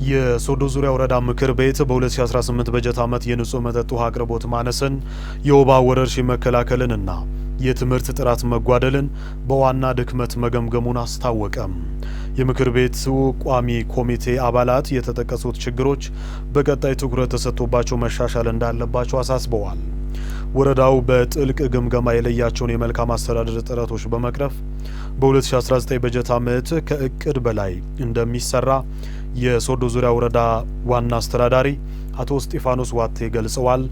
የሶዶ ዙሪያ ወረዳ ምክር ቤት በ2018 በጀት ዓመት የንጹህ መጠጥ ውሃ አቅርቦት ማነስን፣ የወባ ወረርሽኝ መከላከልንና የትምህርት ጥራት መጓደልን በዋና ድክመት መገምገሙን አስታወቀም። የምክር ቤቱ ቋሚ ኮሚቴ አባላት የተጠቀሱት ችግሮች በቀጣይ ትኩረት ተሰጥቶባቸው መሻሻል እንዳለባቸው አሳስበዋል። ወረዳው በጥልቅ ግምገማ የለያቸውን የመልካም አስተዳደር ጥረቶች በመቅረፍ በ2019 በጀት ዓመት ከእቅድ በላይ እንደሚሰራ የሶዶ ዙሪያ ወረዳ ዋና አስተዳዳሪ አቶ እስጢፋኖስ ዋቴ ገልጸዋል።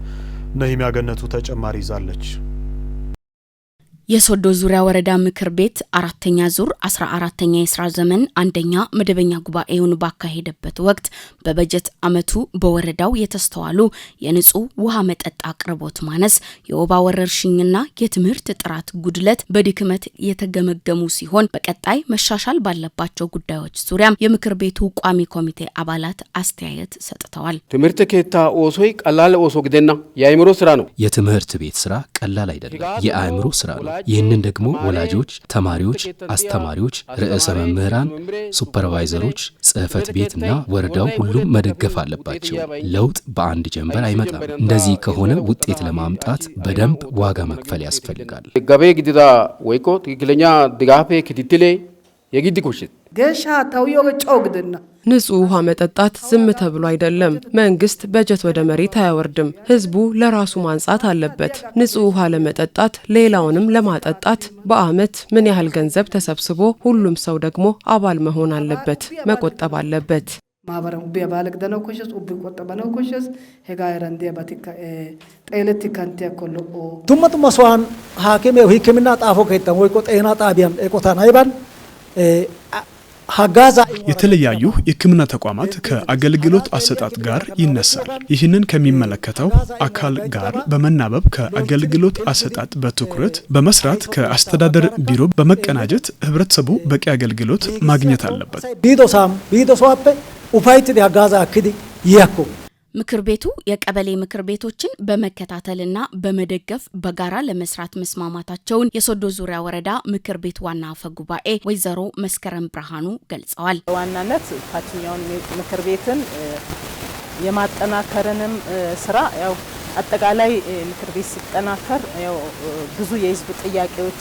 ነሂሚያ ገነቱ ተጨማሪ ይዛለች። የሶዶ ዙሪያ ወረዳ ምክር ቤት አራተኛ ዙር 14ኛ የስራ ዘመን አንደኛ መደበኛ ጉባኤውን ባካሄደበት ወቅት በበጀት ዓመቱ በወረዳው የተስተዋሉ የንጹህ ውሃ መጠጥ አቅርቦት ማነስ፣ የወባ ወረርሽኝና የትምህርት ጥራት ጉድለት በድክመት የተገመገሙ ሲሆን በቀጣይ መሻሻል ባለባቸው ጉዳዮች ዙሪያም የምክር ቤቱ ቋሚ ኮሚቴ አባላት አስተያየት ሰጥተዋል። ትምህርት ከታ ኦሶይ ቀላል ኦሶ ግደና የአእምሮ ስራ ነው። የትምህርት ቤት ስራ ቀላል አይደለም፣ የአእምሮ ስራ ነው። ይህንን ደግሞ ወላጆች፣ ተማሪዎች፣ አስተማሪዎች፣ ርዕሰ መምህራን፣ ሱፐርቫይዘሮች፣ ጽህፈት ቤትና ወረዳው ሁሉም መደገፍ አለባቸው። ለውጥ በአንድ ጀንበር አይመጣም። እንደዚህ ከሆነ ውጤት ለማምጣት በደንብ ዋጋ መክፈል ያስፈልጋል። ገቤ ግዲዳ ወይኮ ትክክለኛ ድጋፌ ክትትሌ የግድ ኩሽት ገሻ ታውዮ ጮግድና ንጹህ ውሃ መጠጣት ዝም ተብሎ አይደለም። መንግስት በጀት ወደ መሬት አያወርድም። ህዝቡ ለራሱ ማንጻት አለበት። ንጹህ ውሃ ለመጠጣት ሌላውንም ለማጠጣት በአመት ምን ያህል ገንዘብ ተሰብስቦ ሁሉም ሰው ደግሞ አባል መሆን አለበት፣ መቆጠብ አለበት። ማበረው ቢባለክ ደነው ኮሽስ ኡብ ቆጠበነው ኮሽስ ሄጋይራንዴ ባቲካ ጤለት ካንቴ ኮሎ ቱመቱ መስዋን ሐኪም ህክምና ጣፎ ከይተን ወይ ቆጤና ጣቢያም ኤቆታና ይባል የተለያዩ የሕክምና ተቋማት ከአገልግሎት አሰጣጥ ጋር ይነሳል። ይህንን ከሚመለከተው አካል ጋር በመናበብ ከአገልግሎት አሰጣጥ በትኩረት በመስራት ከአስተዳደር ቢሮ በመቀናጀት ህብረተሰቡ በቂ አገልግሎት ማግኘት አለበት። ቢዶሳም ኡፋይት ያጋዛ አክዲ ይያኮ ምክር ቤቱ የቀበሌ ምክር ቤቶችን በመከታተልና በመደገፍ በጋራ ለመስራት መስማማታቸውን የሶዶ ዙሪያ ወረዳ ምክር ቤት ዋና አፈ ጉባኤ ወይዘሮ መስከረም ብርሃኑ ገልጸዋል። ዋናነት ታችኛውን ምክር ቤትን የማጠናከርንም ስራ ያው አጠቃላይ ምክር ቤት ሲጠናከር ያው ብዙ የህዝብ ጥያቄዎች፣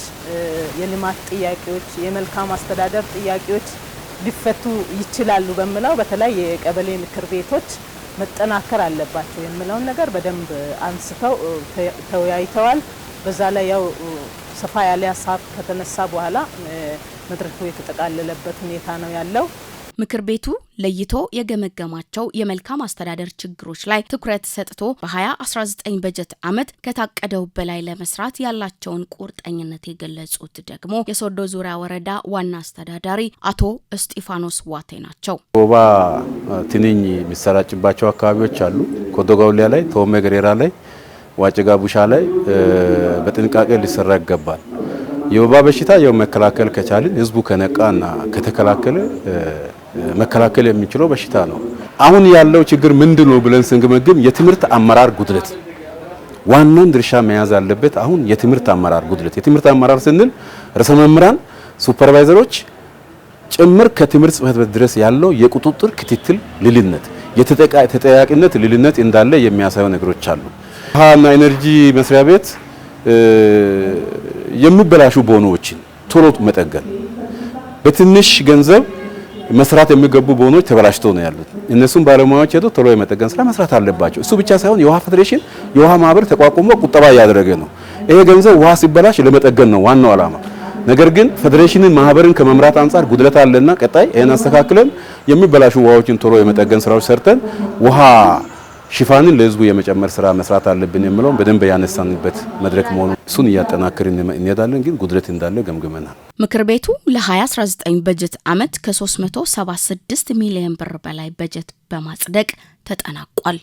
የልማት ጥያቄዎች፣ የመልካም አስተዳደር ጥያቄዎች ሊፈቱ ይችላሉ በመላው በተለይ የቀበሌ ምክር ቤቶች መጠናከር አለባቸው የሚለውን ነገር በደንብ አንስተው ተወያይተዋል። በዛ ላይ ያው ሰፋ ያለ ሀሳብ ከተነሳ በኋላ መድረኩ የተጠቃለለበት ሁኔታ ነው ያለው። ምክር ቤቱ ለይቶ የገመገማቸው የመልካም አስተዳደር ችግሮች ላይ ትኩረት ሰጥቶ በ2019 በጀት ዓመት ከታቀደው በላይ ለመስራት ያላቸውን ቁርጠኝነት የገለጹት ደግሞ የሶዶ ዙሪያ ወረዳ ዋና አስተዳዳሪ አቶ እስጢፋኖስ ዋቴ ናቸው። ወባ ትንኝ የሚሰራጭባቸው አካባቢዎች አሉ። ኮዶጋውሊያ ላይ፣ ቶሜ ገሬራ ላይ፣ ዋጭጋ ቡሻ ላይ በጥንቃቄ ሊሰራ ይገባል። የወባ በሽታ ያው መከላከል ከቻልን ህዝቡ ከነቃና ከተከላከለ መከላከል የሚችለው በሽታ ነው። አሁን ያለው ችግር ምንድነው ብለን ስንገመግም የትምህርት አመራር ጉድለት ዋናውን ድርሻ መያዝ አለበት። አሁን የትምህርት አመራር ጉድለት፣ የትምህርት አመራር ስንል ርዕሰ መምህራን፣ ሱፐርቫይዘሮች ጭምር ከትምህርት ጽሕፈት ቤት ድረስ ያለው የቁጥጥር ክትትል ልልነት፣ የተጠያቂነት ልልነት እንዳለ የሚያሳዩ ነገሮች አሉ። ውሃና ኢነርጂ መስሪያ ቤት የሚበላሹ ቦኖችን ቶሎ መጠገን፣ በትንሽ ገንዘብ መስራት የሚገቡ ቦኖች ተበላሽተው ነው ያሉት። እነሱም ባለሙያዎች ሄዶ ቶሎ የመጠገን ስራ መስራት አለባቸው። እሱ ብቻ ሳይሆን የውሃ ፌዴሬሽን የውሃ ማህበር ተቋቁሞ ቁጠባ እያደረገ ነው። ይሄ ገንዘብ ውሃ ሲበላሽ ለመጠገን ነው ዋናው ዓላማ። ነገር ግን ፌዴሬሽንን ማህበርን ከመምራት አንጻር ጉድለት አለና ቀጣይ ይሄን አስተካክለን የሚበላሹ ውሃዎችን ቶሎ የመጠገን ስራዎች ሰርተን ውሃ ሽፋንን ለህዝቡ የመጨመር ስራ መስራት አለብን የሚለው በደንብ ያነሳንበት መድረክ መሆኑ እሱን እያጠናከርን እንሄዳለን። ግን ጉድለት እንዳለ ገምግመናል። ምክር ቤቱ ለ2019 በጀት ዓመት ከ376 ሚሊዮን ብር በላይ በጀት በማጽደቅ ተጠናቋል።